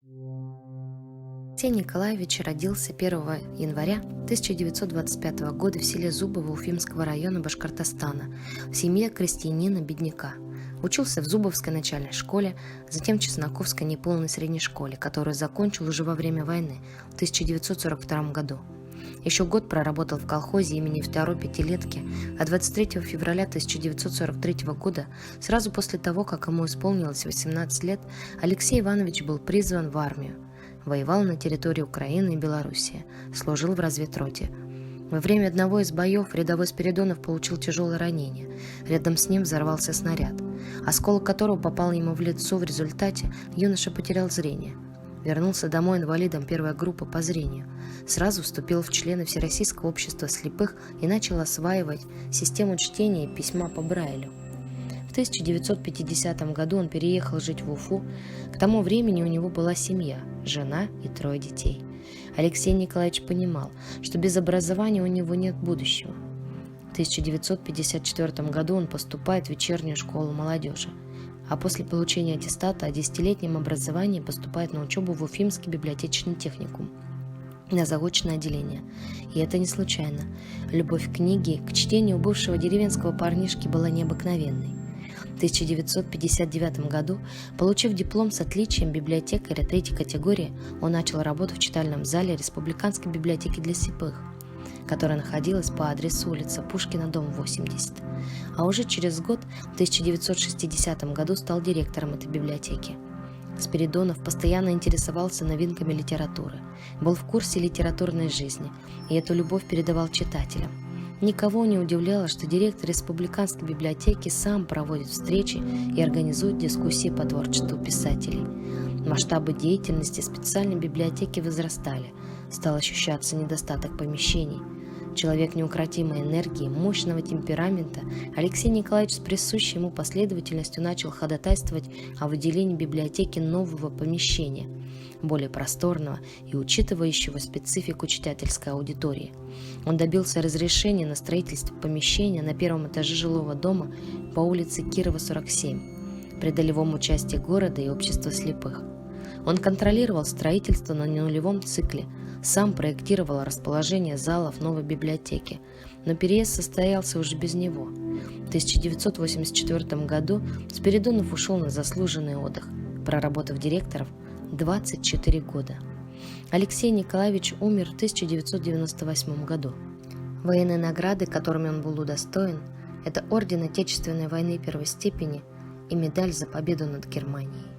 Алексей Николаевич родился 1 января 1925 года в селе Зубово Уфимского района Башкортостана в семье крестьянина-бедняка. Учился в Зубовской начальной школе, затем в Чесноковской неполной средней школе, которую закончил уже во время войны в 1942 году. Еще год проработал в колхозе имени второй пятилетки, а 23 февраля 1943 года, сразу после того, как ему исполнилось 18 лет, Алексей Иванович был призван в армию. Воевал на территории Украины и Белоруссии, служил в разведроте. Во время одного из боев рядовой Спиридонов получил тяжелое ранение. Рядом с ним взорвался снаряд, осколок которого попал ему в лицо. В результате юноша потерял зрение. Вернулся домой инвалидом первой группы по зрению. Сразу вступил в члены Всероссийского общества слепых и начал осваивать систему чтения и письма по Брайлю. В 1950 году он переехал жить в Уфу. К тому времени у него была семья, жена и 3 детей. Алексей Николаевич понимал, что без образования у него нет будущего. В 1954 году он поступает в вечернюю школу молодежи, а после получения аттестата о 10-летнем образовании поступает на учебу в Уфимский библиотечный техникум на заочное отделение. И это не случайно. Любовь к книге, к чтению у бывшего деревенского парнишки была необыкновенной. В 1959 году, получив диплом с отличием библиотекаря 3-й категории, он начал работу в читальном зале Республиканской библиотеки для слепых, которая находилась по адресу улица Пушкина, дом 80. А уже через год, в 1960 году, стал директором этой библиотеки. Спиридонов постоянно интересовался новинками литературы, был в курсе литературной жизни и эту любовь передавал читателям. Никого не удивляло, что директор Республиканской библиотеки сам проводит встречи и организует дискуссии по творчеству писателей. Масштабы деятельности специальной библиотеки возрастали, стал ощущаться недостаток помещений. Человек неукротимой энергии, мощного темперамента, Алексей Николаевич с присущей ему последовательностью начал ходатайствовать о выделении библиотеки нового помещения, более просторного и учитывающего специфику читательской аудитории. Он добился разрешения на строительство помещения на 1-м этаже жилого дома по улице Кирова, 47, при долевом участии города и общества слепых. Он контролировал строительство на нулевом цикле, сам проектировал расположение залов новой библиотеки, но переезд состоялся уже без него. В 1984 году Спиридонов ушел на заслуженный отдых, проработав директором 24 года. Алексей Николаевич умер в 1998 году. Военные награды, которыми он был удостоен, это орден Отечественной войны 1-й степени и медаль за победу над Германией.